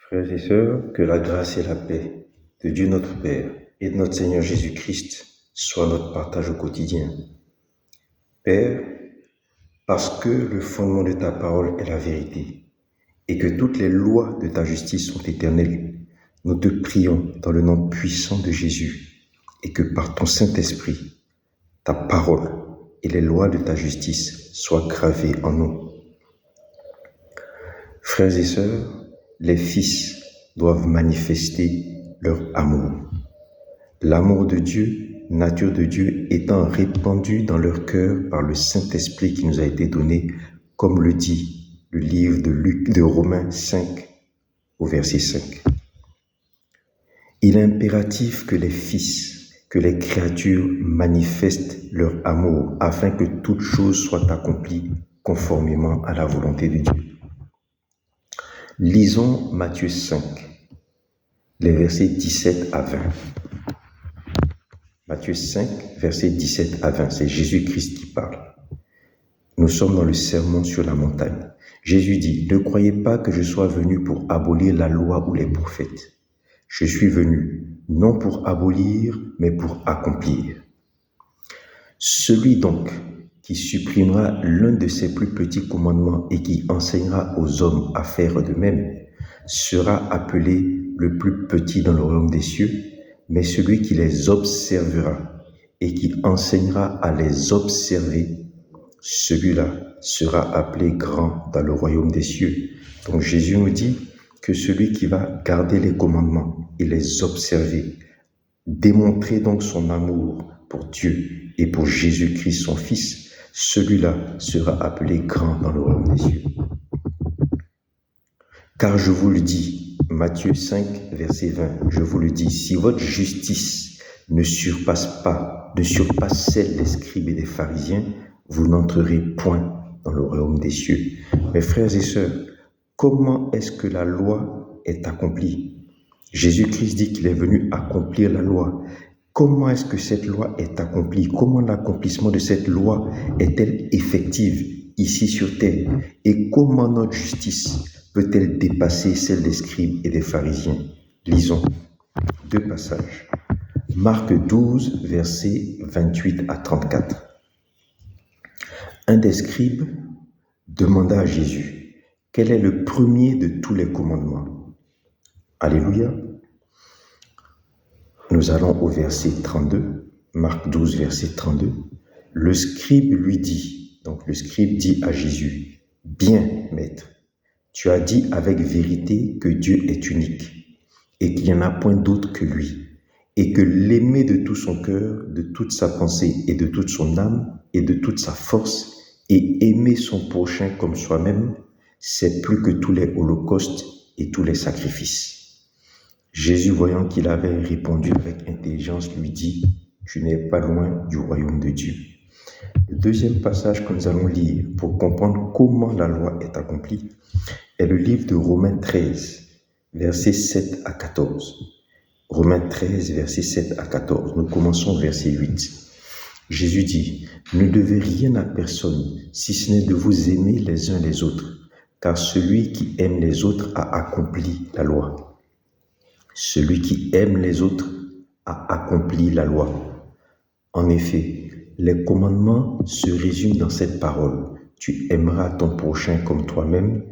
Frères et sœurs, que la grâce et la paix de Dieu notre Père et de notre Seigneur Jésus-Christ soient notre partage au quotidien. Père, parce que le fondement de ta parole est la vérité et que toutes les lois de ta justice sont éternelles, nous te prions dans le nom puissant de Jésus et que par ton Saint-Esprit, ta parole et les lois de ta justice soient gravées en nous. Frères et sœurs, les fils doivent manifester leur amour. L'amour de Dieu, nature de Dieu, étant répandu dans leur cœur par le Saint-Esprit qui nous a été donné, comme le dit le livre de Romains 5 au verset 5. Il est impératif que les fils, que les créatures manifestent leur amour afin que toute chose soit accomplie conformément à la volonté de Dieu. Lisons Matthieu 5, les versets 17 à 20. Matthieu 5, versets 17 à 20, c'est Jésus-Christ qui parle. Nous sommes dans le sermon sur la montagne. Jésus dit, « Ne croyez pas que je sois venu pour abolir la loi ou les prophètes. Je suis venu non pour abolir, mais pour accomplir. Celui donc qui supprimera l'un de ses plus petits commandements et qui enseignera aux hommes à faire de même, sera appelé le plus petit dans le royaume des cieux, mais celui qui les observera et qui enseignera à les observer, celui-là sera appelé grand dans le royaume des cieux. » Donc Jésus nous dit que celui qui va garder les commandements et les observer, démontrer donc son amour pour Dieu et pour Jésus-Christ son Fils, celui-là sera appelé grand dans le royaume des cieux. Car je vous le dis, Matthieu 5, verset 20, je vous le dis, si votre justice ne surpasse celle des scribes et des pharisiens, vous n'entrerez point dans le royaume des cieux. Mes frères et sœurs, comment est-ce que la loi est accomplie? Jésus-Christ dit qu'il est venu accomplir la loi. Comment est-ce que cette loi est accomplie? Comment l'accomplissement de cette loi est-elle effective ici sur terre? Et comment notre justice peut-elle dépasser celle des scribes et des pharisiens? Lisons deux passages. Marc 12, versets 28 à 34. Un des scribes demanda à Jésus, « Quel est le premier de tous les commandements ?» Alléluia. Nous allons au verset 32, Marc 12, verset 32. Le scribe lui dit, donc le scribe dit à Jésus, « Bien, maître, tu as dit avec vérité que Dieu est unique et qu'il n'y en a point d'autre que lui, et que l'aimer de tout son cœur, de toute sa pensée et de toute son âme et de toute sa force, et aimer son prochain comme soi-même, c'est plus que tous les holocaustes et tous les sacrifices. » Jésus, voyant qu'il avait répondu avec intelligence, lui dit, « Tu n'es pas loin du royaume de Dieu. » Le deuxième passage que nous allons lire pour comprendre comment la loi est accomplie est le livre de Romains 13, versets 7 à 14. Romains 13, versets 7 à 14. Nous commençons au verset 8. Jésus dit, « Ne devez rien à personne, si ce n'est de vous aimer les uns les autres, car celui qui aime les autres a accompli la loi. Celui qui aime les autres a accompli la loi. En effet, les commandements se résument dans cette parole. Tu aimeras ton prochain comme toi-même. »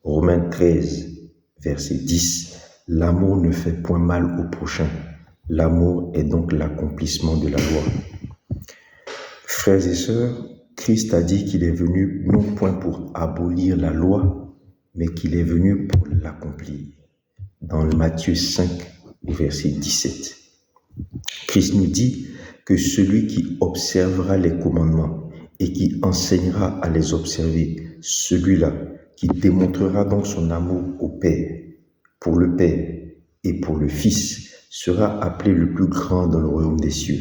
Romains 13, verset 10. L'amour ne fait point mal au prochain. L'amour est donc l'accomplissement de la loi. Frères et sœurs, Christ a dit qu'il est venu non point pour abolir la loi, mais qu'il est venu pour l'accomplir. Dans Matthieu 5, verset 17. Christ nous dit que celui qui observera les commandements et qui enseignera à les observer, celui-là qui démontrera donc son amour au Père, pour le Père et pour le Fils, sera appelé le plus grand dans le royaume des cieux.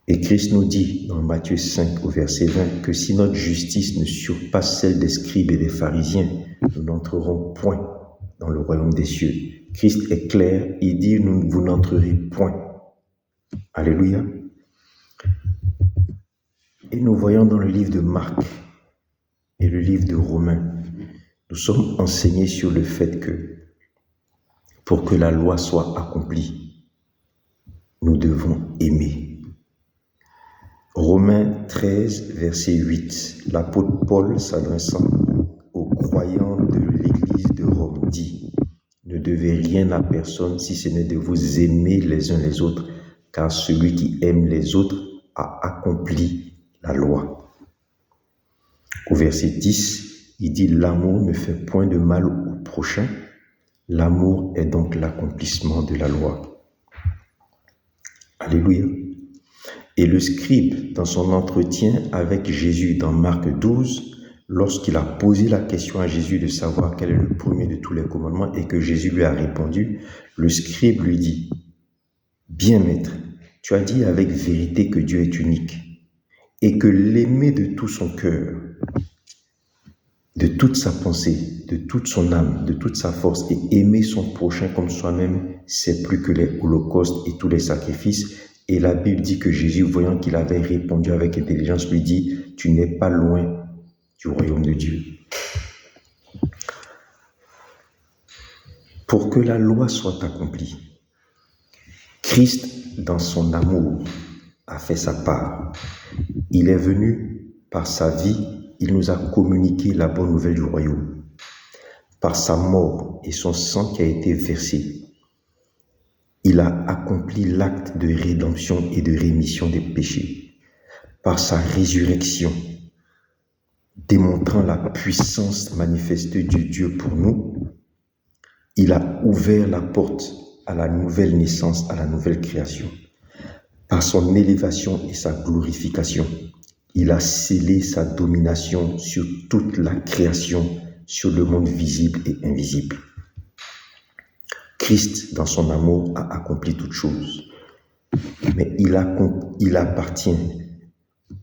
Et Christ nous dit dans Matthieu 5 au verset 20 que si notre justice ne surpasse celle des scribes et des pharisiens, nous n'entrerons point dans le royaume des cieux. Christ est clair, il dit vous n'entrerez point. Alléluia. Et nous voyons dans le livre de Marc et le livre de Romains, nous sommes enseignés sur le fait que pour que la loi soit accomplie, nous devons aimer. Romains 13, verset 8, l'apôtre Paul s'adressant aux croyants de l'église de Rome dit: ne devez rien à personne si ce n'est de vous aimer les uns les autres, car celui qui aime les autres a accompli la loi. Au verset 10, il dit: l'amour ne fait point de mal au prochain. L'amour est donc l'accomplissement de la loi. Alléluia. Et le scribe, dans son entretien avec Jésus dans Marc 12, lorsqu'il a posé la question à Jésus de savoir quel est le premier de tous les commandements et que Jésus lui a répondu, le scribe lui dit: bien maître, tu as dit avec vérité que Dieu est unique et que l'aimer de tout son cœur, de toute sa pensée, de toute son âme, de toute sa force et aimer son prochain comme soi-même, c'est plus que les holocaustes et tous les sacrifices. Et la Bible dit que Jésus, voyant qu'il avait répondu avec intelligence, lui dit: tu n'es pas loin du royaume de Dieu. Pour que la loi soit accomplie, Christ, dans son amour, a fait sa part. Il est venu par sa vie, il nous a communiqué la bonne nouvelle du royaume. Par sa mort et son sang qui a été versé, il a accompli l'acte de rédemption et de rémission des péchés. Par sa résurrection, démontrant la puissance manifestée de Dieu pour nous, il a ouvert la porte à la nouvelle naissance, à la nouvelle création. Par son élévation et sa glorification, il a scellé sa domination sur toute la création, sur le monde visible et invisible. Christ, dans son amour, a accompli toutes choses. Mais il appartient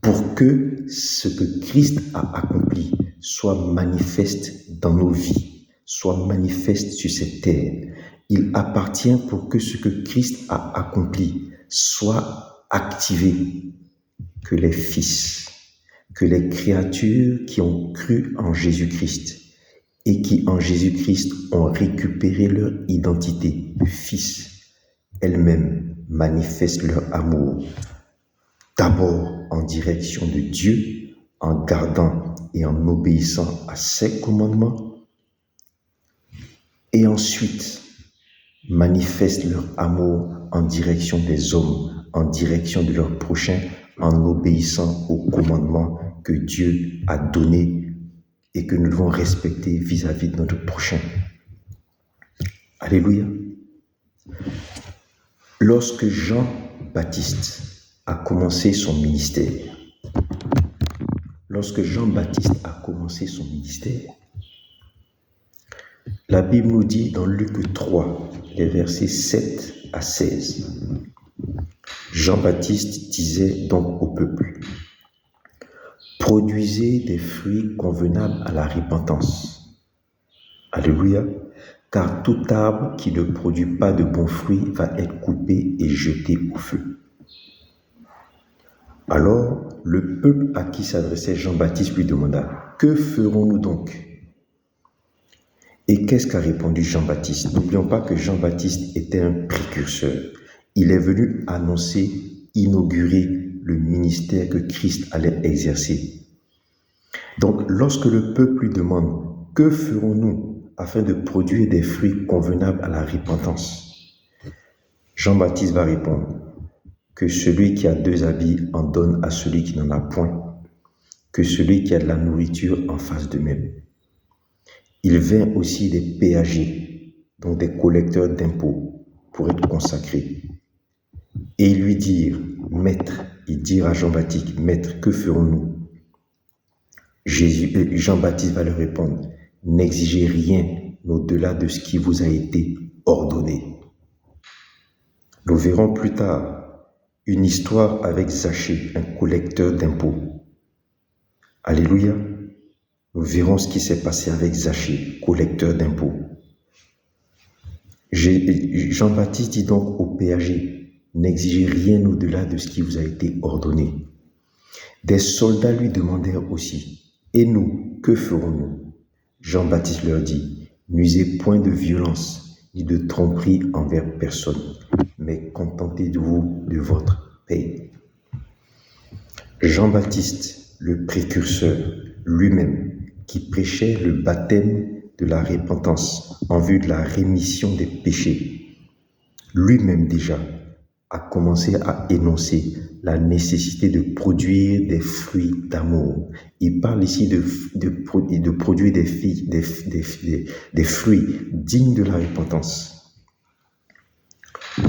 pour que ce que Christ a accompli soit manifeste dans nos vies, soit manifeste sur cette terre. Il appartient pour que ce que Christ a accompli soit activé, que les fils, que les créatures qui ont cru en Jésus-Christ et qui en Jésus-Christ ont récupéré leur identité de fils, elles-mêmes manifestent leur amour, d'abord en direction de Dieu, en gardant et en obéissant à ses commandements, et ensuite manifestent leur amour en direction des hommes, en direction de leurs prochains, en obéissant aux commandements que Dieu a donnés et que nous devons respecter vis-à-vis de notre prochain. Alléluia. Lorsque Jean-Baptiste a commencé son ministère, la Bible nous dit dans Luc 3, les versets 7 à 16, Jean-Baptiste disait donc au peuple: produisez des fruits convenables à la repentance. Alléluia. Car tout arbre qui ne produit pas de bons fruits va être coupé et jeté au feu. Alors, le peuple à qui s'adressait Jean-Baptiste lui demanda: que ferons-nous donc? Et qu'est-ce qu'a répondu Jean-Baptiste? N'oublions pas que Jean-Baptiste était un précurseur. Il est venu annoncer, inaugurer le ministère que Christ allait exercer. Donc, lorsque le peuple lui demande: que ferons-nous afin de produire des fruits convenables à la repentance? Jean-Baptiste va répondre que celui qui a 2 habits en donne à celui qui n'en a point, que celui qui a de la nourriture en fasse de même. Il vint aussi des péagers, donc des collecteurs d'impôts, pour être consacrés. Et ils lui dirent: Maître, ils dirent à Jean-Baptiste: Maître, que ferons-nous? Jean-Baptiste va leur répondre: n'exigez rien au-delà de ce qui vous a été ordonné. Nous verrons plus tard une histoire avec Zachée, un collecteur d'impôts. Alléluia. Nous verrons ce qui s'est passé avec Zachée, collecteur d'impôts. Jean-Baptiste dit donc aux péagers: n'exigez rien au-delà de ce qui vous a été ordonné. Des soldats lui demandèrent aussi: et nous, que ferons-nous? Jean-Baptiste leur dit: n'usez point de violence, ni de tromperie envers personne, mais contentez-vous de votre paix. Jean-Baptiste, le précurseur, lui-même, qui prêchait le baptême de la repentance en vue de la rémission des péchés, lui-même déjà a commencé à énoncer la nécessité de produire des fruits d'amour. Il parle ici de produire des fruits dignes de la repentance.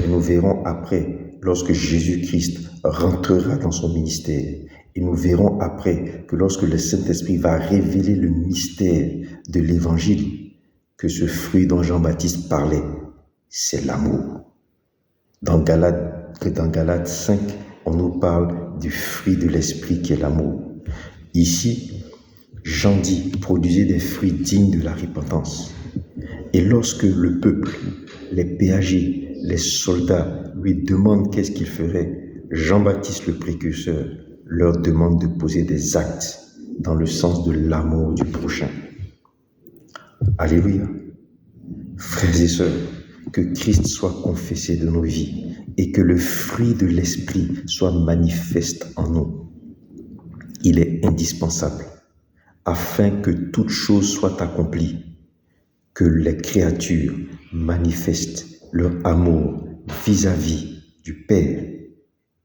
Et nous verrons après, lorsque Jésus-Christ rentrera dans son ministère, et nous verrons après que lorsque le Saint-Esprit va révéler le mystère de l'Évangile, que ce fruit dont Jean-Baptiste parlait, c'est l'amour. Dans Galates 5, on nous parle du fruit de l'Esprit qui est l'amour. Ici, Jean dit, produisez des fruits dignes de la repentance. Et lorsque le peuple, les péagers, les soldats lui demandent qu'est-ce qu'il ferait, Jean-Baptiste le précurseur leur demande de poser des actes dans le sens de l'amour du prochain. Alléluia. Frères et sœurs, que Christ soit confessé de nos vies et que le fruit de l'Esprit soit manifeste en nous. Il est indispensable afin que toute chose soit accomplie, que les créatures manifestent leur amour vis-à-vis du Père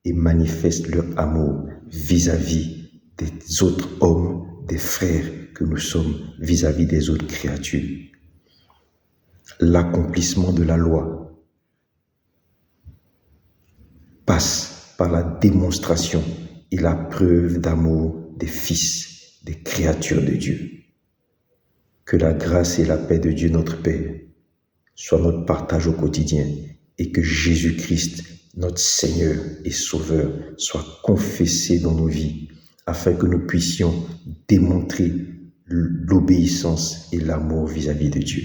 et manifestent leur amour vis-à-vis des autres hommes, des frères que nous sommes vis-à-vis des autres créatures. L'accomplissement de la loi passe par la démonstration et la preuve d'amour des fils, des créatures de Dieu. Que la grâce et la paix de Dieu notre Père soient notre partage au quotidien et que Jésus-Christ, notre Seigneur et Sauveur, soit confessé dans nos vies afin que nous puissions démontrer l'obéissance et l'amour vis-à-vis de Dieu.